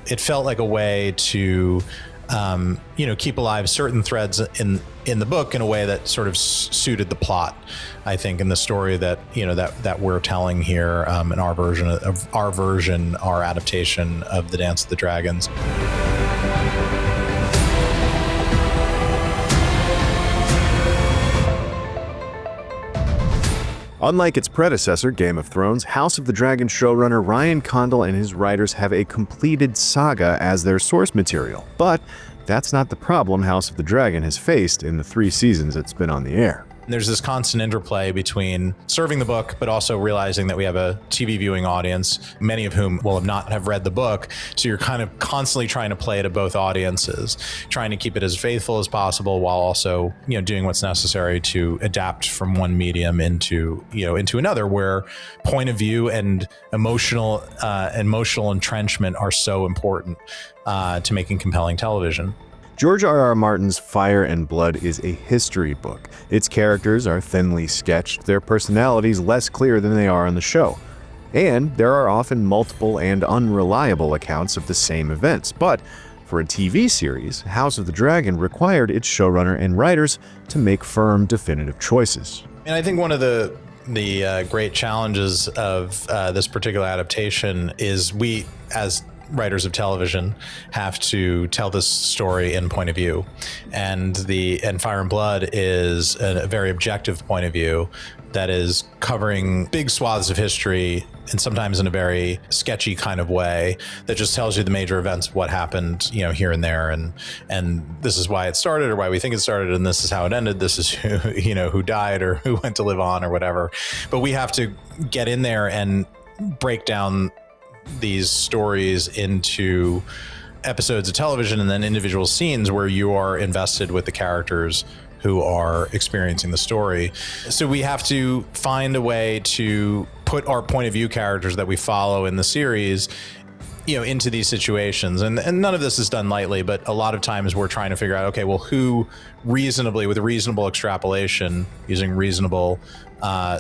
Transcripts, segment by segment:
it felt like a way to keep alive certain threads in the book in a way that sort of suited the plot, I think, in the story that that we're telling here in our adaptation of The Dance of the Dragons. Unlike its predecessor, Game of Thrones, House of the Dragon showrunner Ryan Condal and his writers have a completed saga as their source material. But that's not the problem House of the Dragon has faced in the 3 seasons it's been on the air. There's this constant interplay between serving the book, but also realizing that we have a TV viewing audience, many of whom will not have read the book. So you're kind of constantly trying to play to both audiences, trying to keep it as faithful as possible while also, doing what's necessary to adapt from one medium into another, where point of view and emotional entrenchment are so important to making compelling television. George R.R. Martin's Fire and Blood is a history book. Its characters are thinly sketched, their personalities less clear than they are on the show. And there are often multiple and unreliable accounts of the same events. But for a TV series, House of the Dragon required its showrunner and writers to make firm, definitive choices. And I think one of the great challenges of this particular adaptation is we, as writers of television, have to tell this story in point of view, and Fire and Blood is a very objective point of view that is covering big swaths of history, and sometimes in a very sketchy kind of way that just tells you the major events of what happened, here and there, and this is why it started or why we think it started, and this is how it ended. This is who died or who went to live on or whatever. But we have to get in there and break down these stories into episodes of television and then individual scenes where you are invested with the characters who are experiencing the story. So we have to find a way to put our point of view characters that we follow in the series, into these situations. And none of this is done lightly, but a lot of times we're trying to figure out, okay, well, who reasonably, with reasonable extrapolation, using reasonable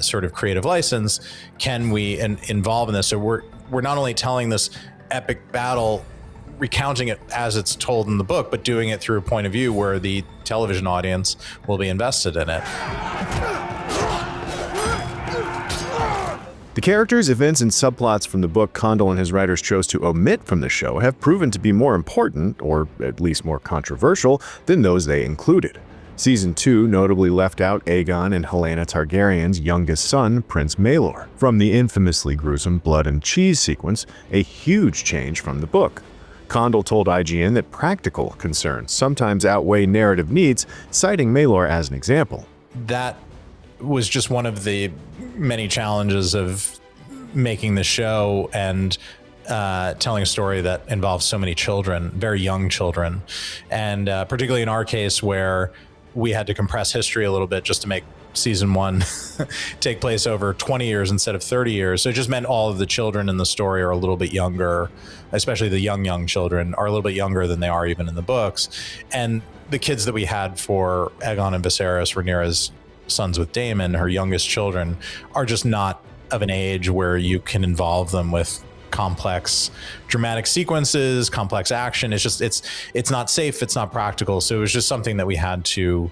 sort of creative license, can we involve in this? So we're not only telling this epic battle, recounting it as it's told in the book, but doing it through a point of view where the television audience will be invested in it. The characters, events, and subplots from the book Condal and his writers chose to omit from the show have proven to be more important, or at least more controversial, than those they included. Season 2 notably left out Aegon and Helena Targaryen's youngest son, Prince Maelor, from the infamously gruesome blood and cheese sequence, a huge change from the book. Condal told IGN that practical concerns sometimes outweigh narrative needs, citing Maelor as an example. That was just one of the many challenges of making the show and telling a story that involves so many children, very young children, and particularly in our case where we had to compress history a little bit just to make season 1 take place over 20 years instead of 30 years. So it just meant all of the children in the story are a little bit younger, especially the young children are a little bit younger than they are even in the books. And the kids that we had for Aegon and Viserys, Rhaenyra's sons with Daemon, her youngest children, are just not of an age where you can involve them with complex dramatic sequences, complex action. It's just, it's not safe, it's not practical. So it was just something that we had to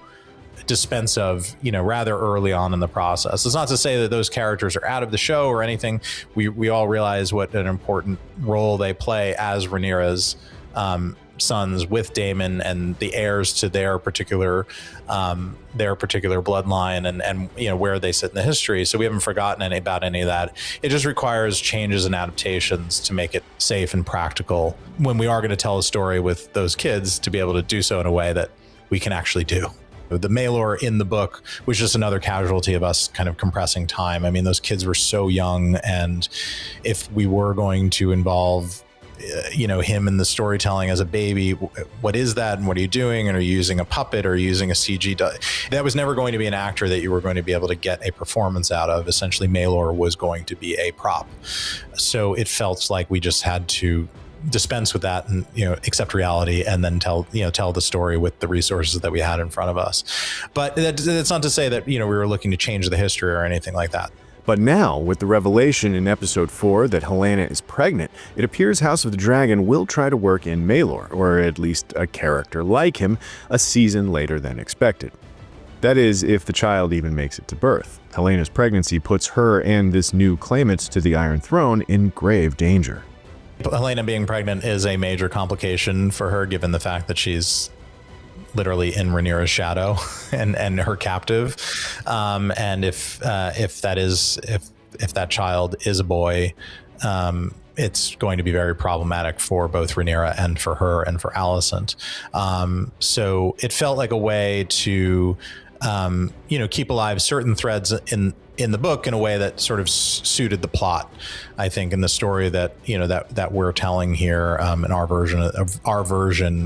dispense of, rather early on in the process. It's not to say that those characters are out of the show or anything. We all realize what an important role they play as Rhaenyra's sons with Daemon and the heirs to their particular bloodline and where they sit in the history. So we haven't forgotten about any of that. It just requires changes and adaptations to make it safe and practical when we are going to tell a story with those kids, to be able to do so in a way that we can actually do. The Maelor in the book was just another casualty of us kind of compressing time. I mean, those kids were so young, and if we were going to involve him in the storytelling as a baby, what is that and what are you doing, and are you using a puppet or using a CG? That was never going to be an actor that you were going to be able to get a performance out of. Essentially, Maelor was going to be a prop. So it felt like we just had to dispense with that and accept reality, and then tell the story with the resources that we had in front of us. But that's not to say that we were looking to change the history or anything like that. But now, with the revelation in Episode 4 that Rhaena is pregnant, it appears House of the Dragon will try to work in Maelor, or at least a character like him, a season later than expected. That is, if the child even makes it to birth. Helena's pregnancy puts her and this new claimant to the Iron Throne in grave danger. Rhaena being pregnant is a major complication for her, given the fact that she's literally in Rhaenyra's shadow and her captive. And if that child is a boy, it's going to be very problematic for both Rhaenyra and for her and for Alicent. So it felt like a way to, keep alive certain threads in the book in a way that sort of suited the plot, I think, in the story that, that we're telling here, in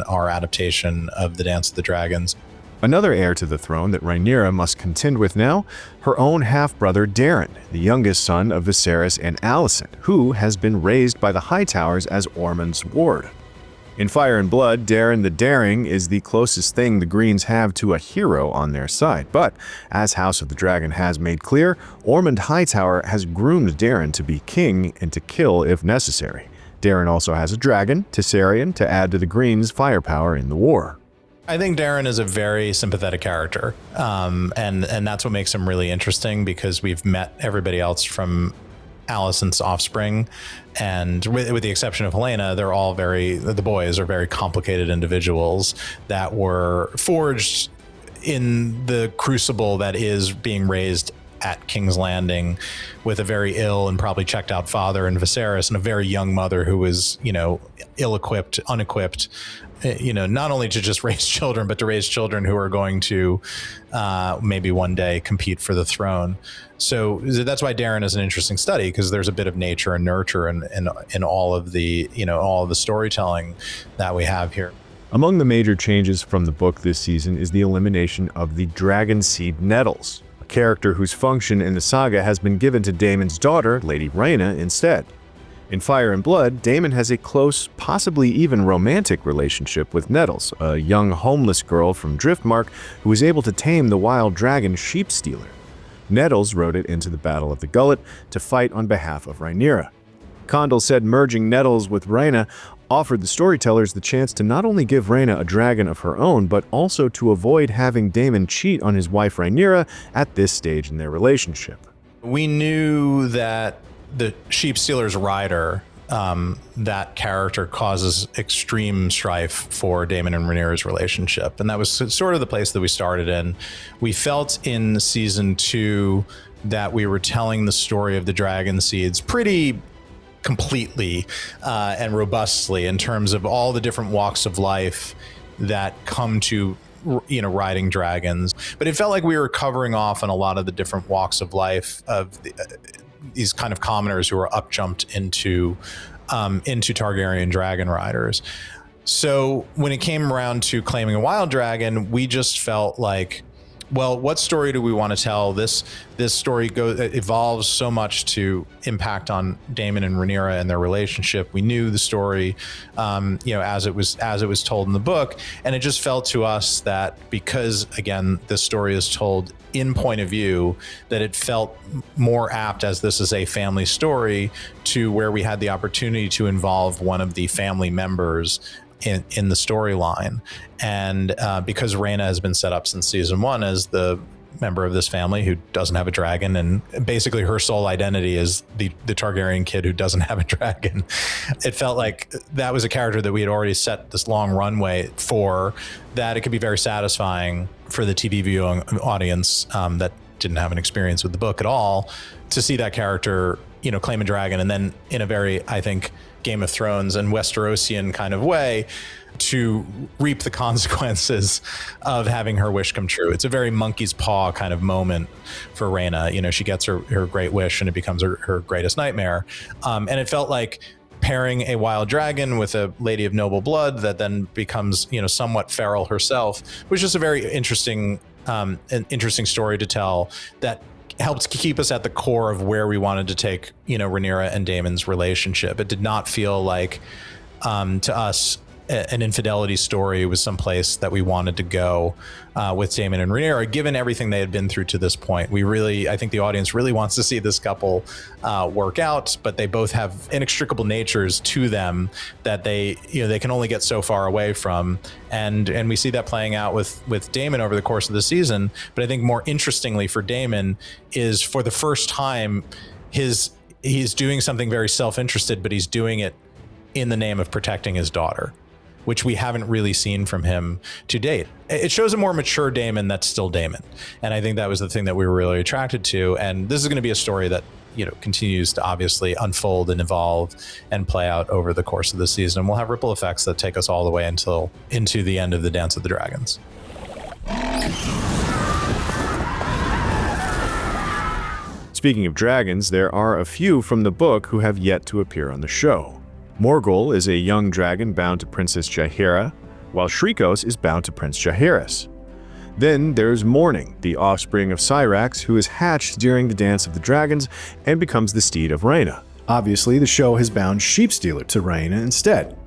our adaptation of The Dance of the Dragons. Another heir to the throne that Rhaenyra must contend with now, her own half-brother Daeron, the youngest son of Viserys and Alicent, who has been raised by the Hightowers as Ormond's ward. In Fire and Blood, Daeron the Daring is the closest thing the Greens have to a hero on their side, but as House of the Dragon has made clear, Ormond Hightower has groomed Daeron to be king and to kill if necessary. Daeron also has a dragon, Tessarion, to add to the Greens' firepower in the war. I think Daeron is a very sympathetic character, and that's what makes him really interesting, because we've met everybody else from Alicent's offspring, and with the exception of Rhaena, the boys are very complicated individuals that were forged in the crucible that is being raised at King's Landing with a very ill and probably checked out father in Viserys and a very young mother who was, ill-equipped, unequipped, not only to just raise children, but to raise children who are going to maybe one day compete for the throne. So that's why Daeron is an interesting study, because there's a bit of nature and nurture in all of the, all of the storytelling that we have here. Among the major changes from the book this season is the elimination of the dragon seed Nettles, a character whose function in the saga has been given to Daemon's daughter, Lady Rhaena, instead. In Fire and Blood, Daemon has a close, possibly even romantic relationship with Nettles, a young homeless girl from Driftmark who was able to tame the wild dragon Sheepstealer. Nettles rode it into the Battle of the Gullet to fight on behalf of Rhaenyra. Condal said merging Nettles with Rhaena offered the storytellers the chance to not only give Rhaena a dragon of her own, but also to avoid having Daemon cheat on his wife Rhaenyra at this stage in their relationship. We knew that the Sheepstealer's rider, that character causes extreme strife for Daemon and Rhaenyra's relationship. And that was sort of the place that we started in. We felt in season 2 that we were telling the story of the dragon seeds pretty completely and robustly in terms of all the different walks of life that come to riding dragons. But it felt like we were covering off on a lot of the different walks of life of these kind of commoners who are up-jumped into Targaryen dragon riders. So when it came around to claiming a wild dragon, we just felt like, well, what story do we want to tell? This story evolves so much to impact on Daemon and Rhaenyra and their relationship. We knew the story, as it was told in the book, and it just felt to us that because, again, this story is told in point of view, that it felt more apt, as this is a family story, to where we had the opportunity to involve one of the family members in the storyline. And because Rhaena has been set up since season 1 as the member of this family who doesn't have a dragon, and basically her sole identity is the Targaryen kid who doesn't have a dragon, it felt like that was a character that we had already set this long runway for, that it could be very satisfying for the TV viewing audience that didn't have an experience with the book at all to see that character, claim a dragon, and then in a very, I think, Game of Thrones and Westerosian kind of way to reap the consequences of having her wish come true. It's a very monkey's paw kind of moment for Rhaena. She gets her great wish and it becomes her greatest nightmare. And it felt like pairing a wild dragon with a lady of noble blood that then becomes, somewhat feral herself, was just a very interesting story to tell that helped keep us at the core of where we wanted to take, Rhaenyra and Daemon's relationship. It did not feel like, to us, an infidelity story was someplace that we wanted to go with Daemon and Rhaena, given everything they had been through to this point. I think the audience really wants to see this couple work out, but they both have inextricable natures to them that they can only get so far away from. And we see that playing out with Daemon over the course of the season. But I think more interestingly for Daemon is, for the first time, he's doing something very self-interested, but he's doing it in the name of protecting his daughter, which we haven't really seen from him to date. It shows a more mature Daemon that's still Daemon. And I think that was the thing that we were really attracted to. And this is going to be a story that, continues to obviously unfold and evolve and play out over the course of the season. And we'll have ripple effects that take us all the way into the end of the Dance of the Dragons. Speaking of dragons, there are a few from the book who have yet to appear on the show. Morgul is a young dragon bound to Princess Jaehaera, while Shrikos is bound to Prince Jaehaerys. Then there's Morning, the offspring of Syrax, who is hatched during the Dance of the Dragons and becomes the steed of Rhaena. Obviously, the show has bound Sheepstealer to Rhaena instead.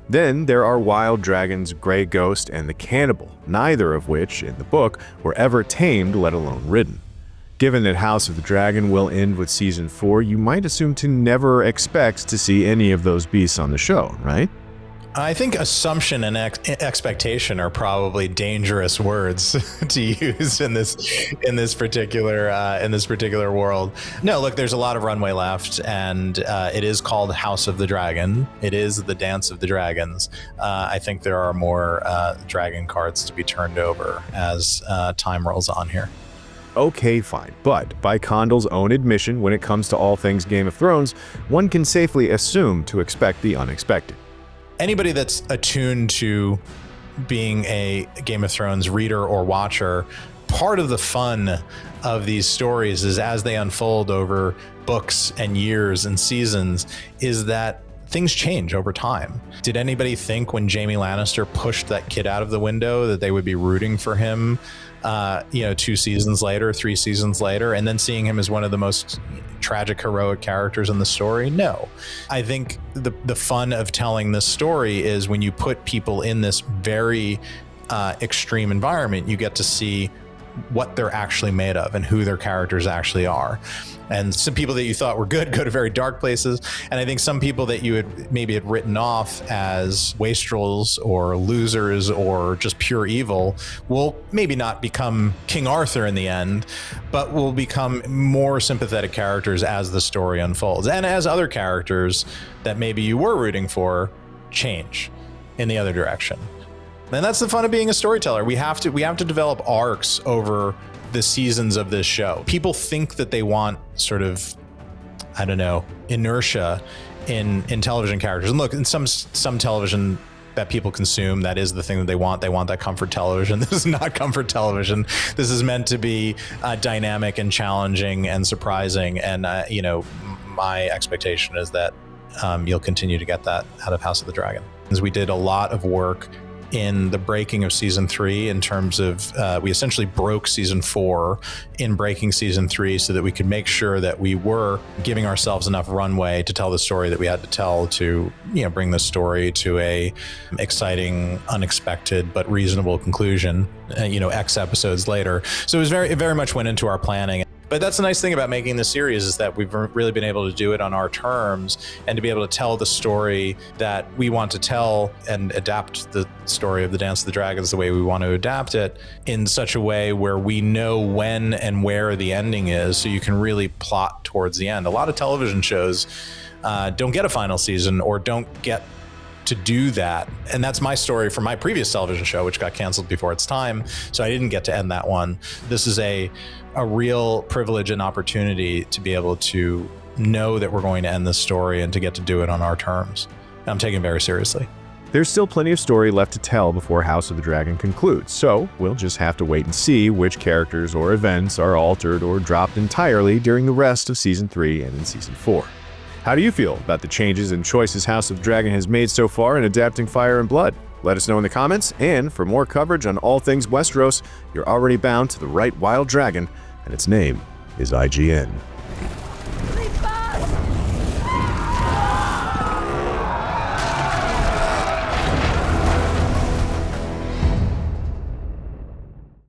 Then there are wild dragons Grey Ghost and the Cannibal, neither of which, in the book, were ever tamed, let alone ridden. Given that House of the Dragon will end with Season 4, you might assume to never expect to see any of those beasts on the show, right? I think assumption and expectation are probably dangerous words to use in this particular world. No, look, there's a lot of runway left, and it is called House of the Dragon. It is the Dance of the Dragons. I think there are more dragon cards to be turned over as time rolls on here. Okay, fine, but by Condal's own admission, when it comes to all things Game of Thrones, one can safely assume to expect the unexpected. Anybody that's attuned to being a Game of Thrones reader or watcher, part of the fun of these stories is, as they unfold over books and years and seasons, is that things change over time. Did anybody think when Jaime Lannister pushed that kid out of the window that they would be rooting for him 2 seasons later, 3 seasons later, and then seeing him as one of the most tragic, heroic characters in the story? No. I think the fun of telling this story is when you put people in this very extreme environment, you get to see what they're actually made of and who their characters actually are. And some people that you thought were good go to very dark places. And I think some people that you had maybe written off as wastrels or losers or just pure evil will maybe not become King Arthur in the end, but will become more sympathetic characters as the story unfolds. And as other characters that maybe you were rooting for change in the other direction. And that's the fun of being a storyteller. We have to develop arcs over the seasons of this show. People think that they want sort of, I don't know, inertia in television characters. And look, in some television that people consume, that is the thing that they want. They want that comfort television. This is not comfort television. This is meant to be dynamic and challenging and surprising. And my expectation is that you'll continue to get that out of House of the Dragon. As we did a lot of work in the breaking of season 3 in terms of we essentially broke season 4 in breaking season 3 so that we could make sure that we were giving ourselves enough runway to tell the story that we had to tell to bring the story to a exciting, unexpected but reasonable conclusion X episodes later. So it very much went into our planning. But that's the nice thing about making this series, is that we've really been able to do it on our terms and to be able to tell the story that we want to tell and adapt the story of the Dance of the Dragons the way we want to adapt it in such a way where we know when and where the ending is, so you can really plot towards the end. A lot of television shows don't get a final season or don't get to do that. And that's my story from my previous television show, which got canceled before its time. So I didn't get to end that one. This is a real privilege and opportunity to be able to know that we're going to end this story and to get to do it on our terms. And I'm taking it very seriously. There's still plenty of story left to tell before House of the Dragon concludes, so we'll just have to wait and see which characters or events are altered or dropped entirely during the rest of Season 3 and in Season 4. How do you feel about the changes and choices House of Dragon has made so far in adapting Fire and Blood? Let us know in the comments, and for more coverage on all things Westeros, you're already bound to the right wild dragon, and its name is IGN.